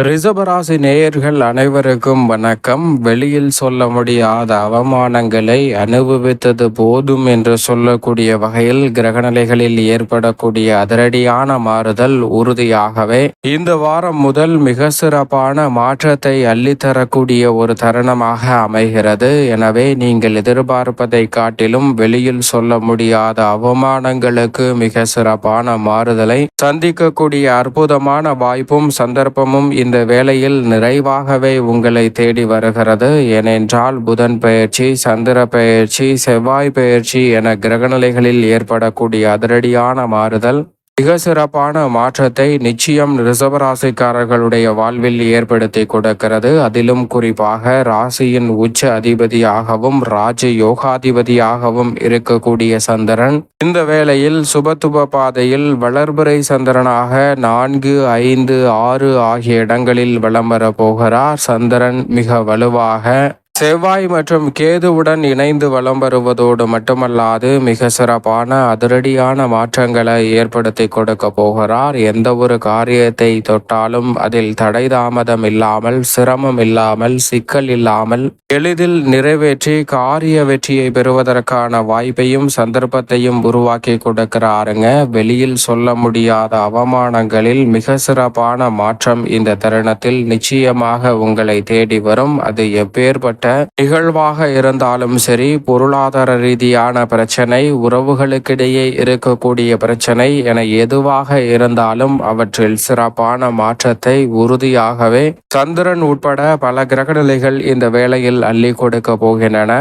ரிஷபராசி நேயர்கள் அனைவருக்கும் வணக்கம். வெளியில் சொல்ல முடியாத அவமானங்களை அனுபவித்தது போதும் என்று சொல்லக்கூடிய வகையில் கிரகநிலைகளில் ஏற்படக்கூடிய அதிரடியான மாறுதல் உறுதியாகவே இந்த வாரம் முதல் மிக சிறப்பான மாற்றத்தை அள்ளித்தரக்கூடிய ஒரு தருணமாக அமைகிறது. எனவே நீங்கள் எதிர்பார்ப்பதை காட்டிலும் வெளியில் சொல்ல முடியாத அவமானங்களுக்கு மிக சிறப்பான மாறுதலை சந்திக்கக்கூடிய அற்புதமான வாய்ப்பும் சந்தர்ப்பமும் இந்த வேளையில் நிறைவாகவே உங்களை தேடி வருகிறது. ஏனென்றால் புதன் பெயர்ச்சி, சந்திர பெயர்ச்சி, செவ்வாய் பெயர்ச்சி என கிரகநிலைகளில் ஏற்படக்கூடிய அதிரடியான மாறுதல் மிக சிறப்பான மாற்றத்தை நிச்சயம் ரிஷபராசிக்காரர்களுடைய வாழ்வில் ஏற்படுத்தி கொடுக்கிறது. அதிலும் குறிப்பாக ராசியின் உச்ச அதிபதியாகவும் ராஜ யோகாதிபதியாகவும் இருக்கக்கூடிய சந்திரன் இந்த வேளையில் சுபத்துப பாதையில் வளர்பிறை சந்திரனாக 4, 5, 6 ஆகிய இடங்களில் வலம் வர போகிறார். சந்திரன் மிக வலுவாக செவ்வாய் மற்றும் கேதுவுடன் இணைந்து வலம் வருவதோடு மட்டுமல்லாது மிக சிறப்பான அதிரடியான மாற்றங்களை ஏற்படுத்தி கொடுக்க போகிறார். எந்த ஒரு காரியத்தை தொட்டாலும் அதில் தடை தாமதம் இல்லாமல், சிரமம் இல்லாமல், சிக்கல் இல்லாமல் எளிதில் நிறைவேற்றி காரிய வெற்றியை பெறுவதற்கான வாய்ப்பையும் சந்தர்ப்பத்தையும் உருவாக்கி கொடுக்கிறாருங்க. வெளியில் சொல்ல முடியாத அவமானங்களில் மிக சிறப்பான மாற்றம் இந்த தருணத்தில் நிச்சயமாக உங்களை தேடி வரும். அது எப்பேற்பட்ட நிகழ்வாக இருந்தாலும் சரி, பொருளாதார ரீதியான பிரச்சனை, உறவுகளுக்கிடையே இருக்கக்கூடிய பிரச்சனை என எதுவாக இருந்தாலும் அவற்றில் சிறப்பான மாற்றத்தை உறுதியாகவே சந்திரன் உட்பட பல கிரகநிலைகள் இந்த வேளையில் அள்ளி கொடுக்க போகின்றன.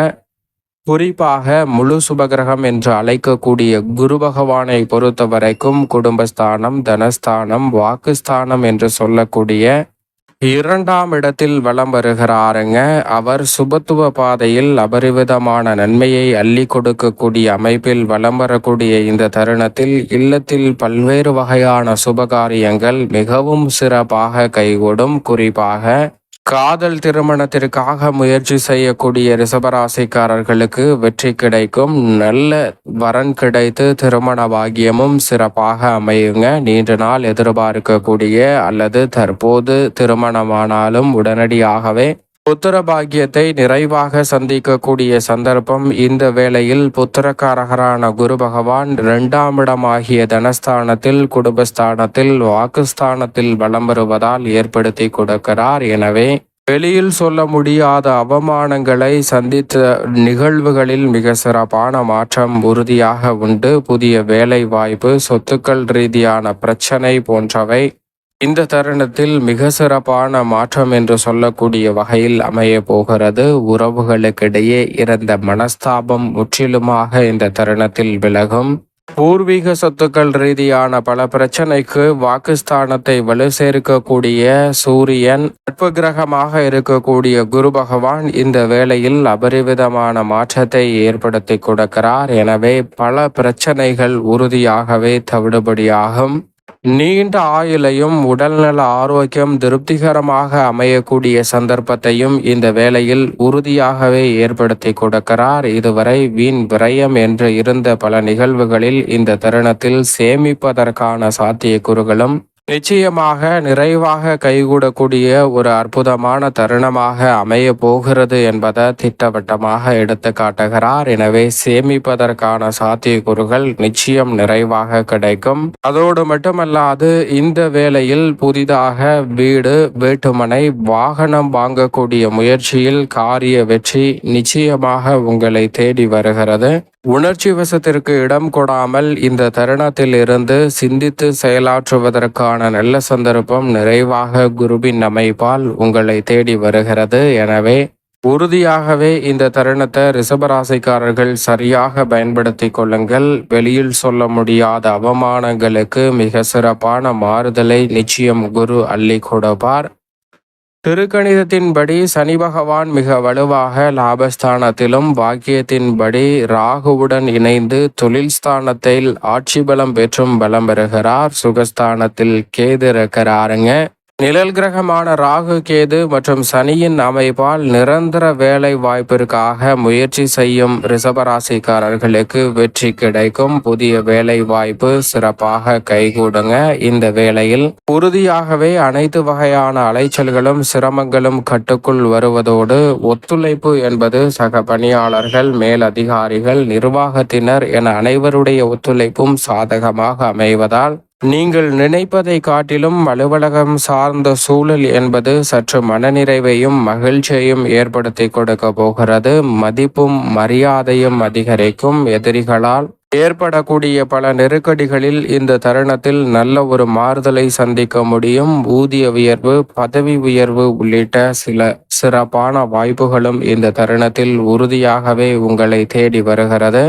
குறிப்பாக முழு சுபகிரகம் என்று அழைக்கக்கூடிய குரு பகவானை பொறுத்த வரைக்கும் குடும்பஸ்தானம், தனஸ்தானம், வாக்குஸ்தானம் என்று சொல்லக்கூடிய 2ஆம் இடத்தில் வலம் வருகிறாருங்க. அவர் சுபத்துவ பாதையில் அபரிவிதமான நன்மையை அள்ளி கொடுக்கக்கூடிய அமைப்பில் வலம் வரக்கூடிய இந்த தருணத்தில் இல்லத்தில் பல்வேறு வகையான சுபகாரியங்கள் மிகவும் சிறப்பாக கைகூடும். குறிப்பாக காதல் திருமணத்திற்காக முயற்சி செய்யக்கூடிய ரிஷபராசிக்காரர்களுக்கு வெற்றி கிடைக்கும். நல்ல வரன் கிடைத்து திருமண பாகியமும் சிறப்பாக அமையுங்க. நீண்ட நாள் எதிர்பார்க்கக்கூடிய அல்லது தற்போது திருமணமானாலும் உடனடியாகவே புத்திர பாக்கியத்தை நிறைவாக சந்திக்கக்கூடிய சந்தர்ப்பம் இந்த வேளையில் புத்திரக்காரகரான குரு பகவான் 2ஆம் இடமாகிய தனஸ்தானத்தில், குடும்பஸ்தானத்தில், வாக்குஸ்தானத்தில் வலம் வருவதால் ஏற்படுத்தி கொடுக்கிறார். எனவே வெளியில் சொல்ல முடியாத அவமானங்களை சந்தித்த நிகழ்வுகளில் மிக சிறப்பான மாற்றம் உறுதியாக உண்டு. புதிய வேலை வாய்ப்பு, சொத்துக்கள் ரீதியான பிரச்சனை போன்றவை இந்த தருணத்தில் மிக சிறப்பான மாற்றம் என்று சொல்லக்கூடிய வகையில் அமைய போகிறது. உறவுகளுக்கிடையே இருந்த மனஸ்தாபம் முற்றிலுமாக இந்த தருணத்தில் விலகும். பூர்வீக சொத்துக்கள் ரீதியான பல பிரச்சனைக்கு வாக்குஸ்தானத்தை வலு சேர்க்கக்கூடிய சூரியன், நட்பு கிரகமாக இருக்கக்கூடிய குரு பகவான் இந்த வேளையில் அபரிவிதமான மாற்றத்தை ஏற்படுத்தி கொடுக்கிறார். எனவே பல பிரச்சனைகள் உறுதியாகவே தவிடுபடியாகும். நீண்ட ஆயுளையும் உடல்நல ஆரோக்கியம் திருப்திகரமாக அமையக்கூடிய சந்தர்ப்பத்தையும் இந்த வேளையில் உறுதியாகவே ஏற்படுத்தி கொடுக்கிறார். இதுவரை வீண் விரயம் என்று இருந்த பல நிகழ்வுகளில் இந்த தருணத்தில் சேமிப்பதற்கான சாத்தியக்கூறுகளும் நிச்சயமாக நிறைவாக கைகூடக்கூடிய ஒரு அற்புதமான தருணமாக அமைய போகிறது என்பதை திட்டவட்டமாக எடுத்து காட்டுகிறார். எனவே சேமிப்பதற்கான சாத்தியக்கூறுகள் நிச்சயம் நிறைவாக கிடைக்கும். அதோடு மட்டுமல்லாது இந்த வேளையில் புதிதாக வீடு, வீட்டுமனை, வாகனம் வாங்கக்கூடிய முயற்சியில் காரிய வெற்றி நிச்சயமாக உங்களை தேடி வருகிறது. உணர்ச்சி வசத்திற்கு இடம் கொடாமல் இந்த தருணத்தில் இருந்து சிந்தித்து செயலாற்றுவதற்கான நல்ல சந்தர்ப்பம் நிறைவாக குருவின் அமைப்பால் உங்களை தேடி வருகிறது. எனவே உறுதியாகவே இந்த தருணத்தை ரிஷபராசிக்காரர்கள் சரியாக பயன்படுத்தி கொள்ளுங்கள். வெளியில் சொல்ல முடியாத அவமானங்களுக்கு மிக சிறப்பான மாறுதலை நிச்சயம் குரு அள்ளி கொடுப்பார். திருக்கணிதத்தின்படி சனி பகவான் மிக வலுவாக லாபஸ்தானத்திலும், பாக்கியத்தின்படி ராகுவுடன் இணைந்து தொழில் ஸ்தானத்தில் ஆட்சி பலம் பெற்றும் பலம் பெறுகிறார். சுகஸ்தானத்தில் கேது இருக்கிறாருங்க. நிழல் கிரகமான ராகு கேது மற்றும் சனியின் அமைப்பால் நிரந்தர வேலை வாய்ப்பிற்காக முயற்சி செய்யும் ரிஷபராசிக்காரர்களுக்கு வெற்றி கிடைக்கும். புதிய வேலை வாய்ப்பு சிறப்பாக கைகூடுங்க. இந்த வேளையில் உறுதியாகவே அனைத்து வகையான அலைச்சல்களும் சிரமங்களும் கட்டுக்குள் வருவதோடு ஒத்துழைப்பு என்பது சக பணியாளர்கள், மேலதிகாரிகள், நிர்வாகத்தினர் என அனைவருடைய ஒத்துழைப்பும் சாதகமாக அமைவதால் நீங்கள் நினைப்பதை காட்டிலும் அலுவலகம் சார்ந்த சூழல் என்பது சற்று மனநிறைவையும் மகிழ்ச்சியையும் ஏற்படுத்தி கொடுக்க போகிறது. மதிப்பும் மரியாதையும் அதிகரிக்கும். எதிரிகளால் ஏற்படக்கூடிய பல நெருக்கடிகளில் இந்த தருணத்தில் நல்ல ஒரு மாறுதலை சந்திக்க முடியும். ஊதிய உயர்வு, பதவி உயர்வு உள்ளிட்ட சில சிறப்பான வாய்ப்புகளும் இந்த தருணத்தில் உறுதியாகவே உங்களை தேடி வருகிறது.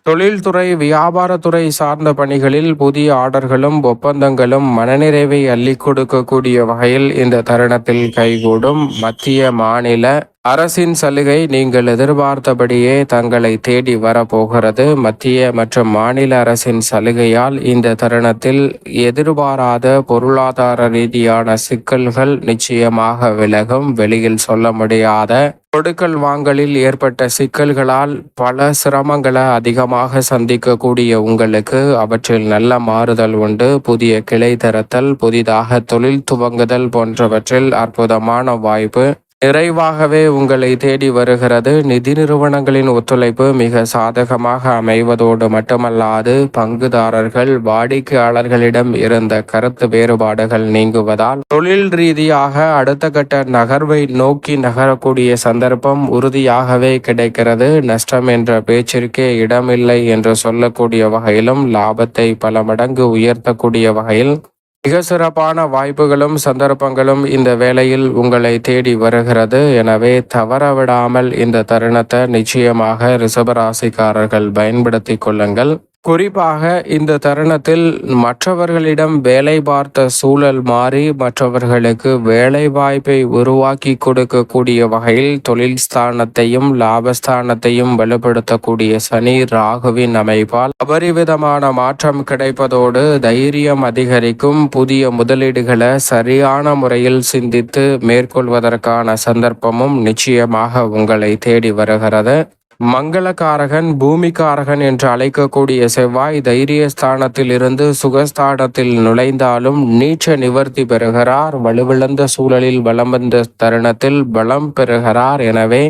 தொழில்துறை, வியாபாரத்துறை சார்ந்த பணிகளில் புதிய ஆர்டர்களும் ஒப்பந்தங்களும் மனநிறைவை அள்ளி கொடுக்கக்கூடிய வகையில் இந்த தருணத்தில் கைகூடும். மத்திய மாநில அரசின் சலுகை நீங்கள் எதிர்பார்த்தபடியே தங்களை தேடி வரப்போகிறது. மத்திய மற்றும் மாநில அரசின் சலுகையால் இந்த தருணத்தில் எதிர்பாராத பொருளாதார ரீதியான சிக்கல்கள் நிச்சயமாக விலகும். வெளியில் சொல்ல முடியாத கொடுக்கல் வாங்கலில் ஏற்பட்ட சிக்கல்களால் பல சிரமங்களை அதிகமாக சந்திக்கக்கூடிய உங்களுக்கு அவற்றில் நல்ல மாறுதல் உண்டு. புதிய கிளை திறத்தல், புதிதாக தொழில் துவங்குதல் போன்றவற்றில் அற்புதமான வாய்ப்பு நிறைவாகவே உங்களை தேடி வருகிறது. நிதி நிறுவனங்களின் ஒத்துழைப்பு மிக சாதகமாக அமைவதோடு மட்டுமல்லாது பங்குதாரர்கள், வாடிக்கையாளர்களிடம் இருந்த கருத்து வேறுபாடுகள் நீங்குவதால் தொழில் ரீதியாக அடுத்த கட்ட நகர்வை நோக்கி நகரக்கூடிய சந்தர்ப்பம் உறுதியாகவே கிடைக்கிறது. நஷ்டம் என்ற பேச்சிற்கே இடமில்லை என்று சொல்லக்கூடிய வகையிலும் லாபத்தை பல மடங்கு உயர்த்தக்கூடிய வகையில் மிக சிறப்பான வாய்ப்புகளும் சந்தர்ப்பங்களும் இந்த வேளையில் உங்களை தேடி வருகிறது. எனவே தவறவிடாமல் இந்த தருணத்தை நிச்சயமாக ரிஷபராசிக்காரர்கள் பயன்படுத்தி கொள்ளுங்கள். குறிப்பாக இந்த தருணத்தில் மற்றவர்களிடம் வேலை பார்த்த சூழல் மாறி மற்றவர்களுக்கு வேலை வாய்ப்பை உருவாக்கி கொடுக்கக்கூடிய வகையில் தொழில் ஸ்தானத்தையும் லாபஸ்தானத்தையும் வலுப்படுத்தக்கூடிய சனி ராகுவின் அமைப்பால் அபரிவிதமான மாற்றம் கிடைப்பதோடு தைரியம் அதிகரிக்கும். புதிய முதலீடுகளை சரியான முறையில் சிந்தித்து மேற்கொள்வதற்கான சந்தர்ப்பமும் நிச்சயமாக உங்களை தேடி வருகிறது. மங்களகாரகன், பூமிகாரகன் என்று அழைக்கக்கூடிய செவ்வாய் தைரியஸ்தானத்தில் இருந்து சுகஸ்தானத்தில் நுழைந்தாலும் நீச்ச நிவர்த்தி பெறுகிறார். வலுவிழந்த சூழலில் வலம் வந்த தருணத்தில் பலம் பெறுகிறார். எனவே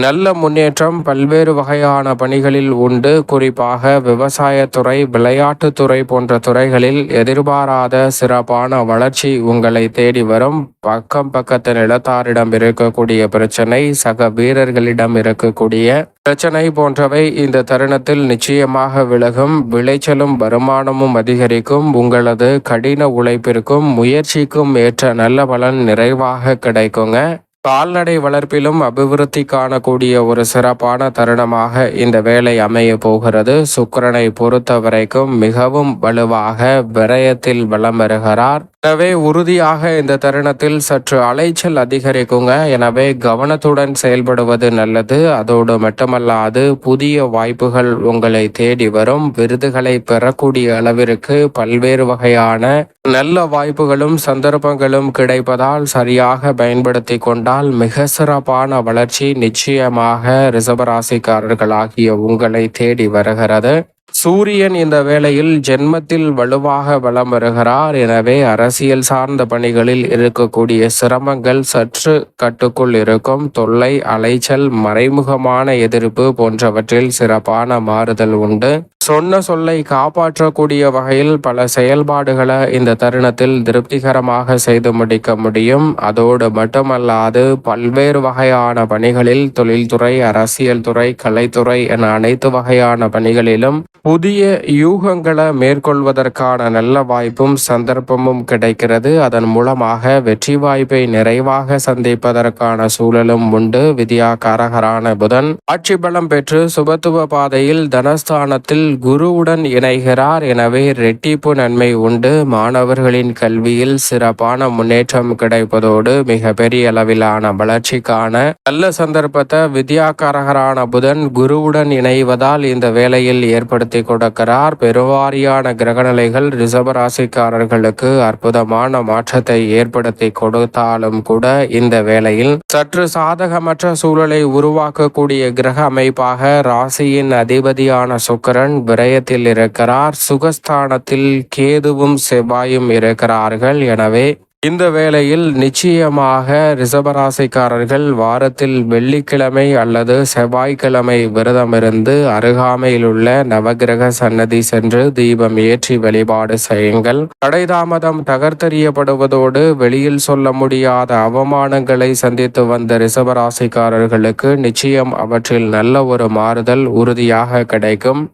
நல்ல முன்னேற்றம் பல்வேறு வகையான பணிகளில் உண்டு. குறிப்பாக விவசாயத்துறை, விளையாட்டுத்துறை போன்ற துறைகளில் எதிர்பாராத சிறப்பான வளர்ச்சி உங்களை தேடி வரும். பக்கத்து நிலத்தாரிடம் இருக்கக்கூடிய பிரச்சனை, சக வீரர்களிடம் இருக்கக்கூடிய பிரச்சனை போன்றவை இந்த தருணத்தில் நிச்சயமாக விலகும். விளைச்சலும் வருமானமும் அதிகரிக்கும். உங்களது கடின உழைப்பிற்கும் முயற்சிக்கும் ஏற்ற நல்ல பலன் நிறைவாக கிடைக்குங்க. கால்நடை வளர்ப்பிலும் அபிவிருத்தி காணக்கூடிய ஒரு சிறப்பான தருணமாக இந்த வேலை அமைய போகிறது. சுக்கிரனை பொறுத்த வரைக்கும் மிகவும் வலுவாக விரயத்தில் வலம் வருகிறார். எனவே உறுதியாக இந்த தருணத்தில் சற்று அலைச்சல் அதிகரிக்குங்க. எனவே கவனத்துடன் செயல்படுவது நல்லது. அதோடு மட்டுமல்லாது புதிய வாய்ப்புகள் உங்களை தேடி வரும். விருதுகளை பெறக்கூடிய அளவிற்கு பல்வேறு வகையான நல்ல வாய்ப்புகளும் சந்தர்ப்பங்களும் கிடைப்பதால் சரியாக பயன்படுத்தி கொண்டால் மிக சிறப்பான வளர்ச்சி நிச்சயமாக ரிஷபராசிக்காரர்களாகிய உங்களை தேடி வருகிறது. சூரியன் இந்த வேளையில் ஜென்மத்தில் வலுவாக வலம் வருகிறார். எனவே அரசியல் சார்ந்த பணிகளில் இருக்கக்கூடிய சிரமங்கள் சற்று கட்டுக்குள் இருக்கும். தொல்லை, அலைச்சல், மறைமுகமான எதிர்ப்பு போன்றவற்றில் சிறப்பான மாறுதல் உண்டு. சொன்ன சொல்லை காப்பாற்றக்கூடிய வகையில் பல செயல்பாடுகளை இந்த தருணத்தில் திருப்திகரமாக செய்து முடிக்க முடியும். அதோடு மட்டுமல்லாது பல்வேறு வகையான பணிகளில் தொழில்துறை, அரசியல் துறை, கலைத்துறை என அனைத்து வகையான பணிகளிலும் புதிய யூகங்களை மேற்கொள்வதற்கான நல்ல வாய்ப்பும் சந்தர்ப்பமும் கிடைக்கிறது. அதன் மூலமாக வெற்றி வாய்ப்பை நிறைவாக சந்திப்பதற்கான சூழலும் உண்டு. வித்யாகாரகரான புதன் ஆட்சி பலம் பெற்று சுபத்துவ பாதையில் தனஸ்தானத்தில் குருவுடன் இணைகிறார். எனவே ரெட்டிப்பு நன்மை உண்டு. மாணவர்களின் கல்வியில் சிறப்பான முன்னேற்றம் கிடைப்பதோடு மிக பெரிய அளவிலான வளர்ச்சிக்கான நல்ல சந்தர்ப்பத்தை வித்யாகாரகரான புதன் குருவுடன் இணைவதால் இந்த வேளையில் ஏற்படுத்தி கொடுக்கிறார். பெருவாரியான கிரகநிலைகள் ரிஷபராசிக்காரர்களுக்கு அற்புதமான மாற்றத்தை ஏற்படுத்தி கொடுத்தாலும் கூட இந்த வேளையில் சற்று சாதகமற்ற சூழலை உருவாக்கக்கூடிய கிரக அமைப்பாக ராசியின் அதிபதியான சுக்கிரன் விரயத்தில் இருக்கிறார். சுகஸ்தானத்தில் கேதுவும் செவ்வாயும் இருக்கிறார்கள். எனவே இந்த வேளையில் நிச்சயமாக ரிஷபராசிக்காரர்கள் வாரத்தில் வெள்ளிக்கிழமை அல்லது செவ்வாய்க்கிழமை விரதமிருந்து அருகாமையில் உள்ள நவகிரக சன்னதி சென்று தீபம் ஏற்றி வழிபாடு செய்யுங்கள். தடைதாமதம் தகர்த்தெறியப்படுவதோடு வெளியில் சொல்ல முடியாத அவமானங்களை சந்தித்து வந்த ரிஷபராசிக்காரர்களுக்கு நிச்சயம் அவற்றில் நல்ல ஒரு மாறுதல் உறுதியாக கிடைக்கும்.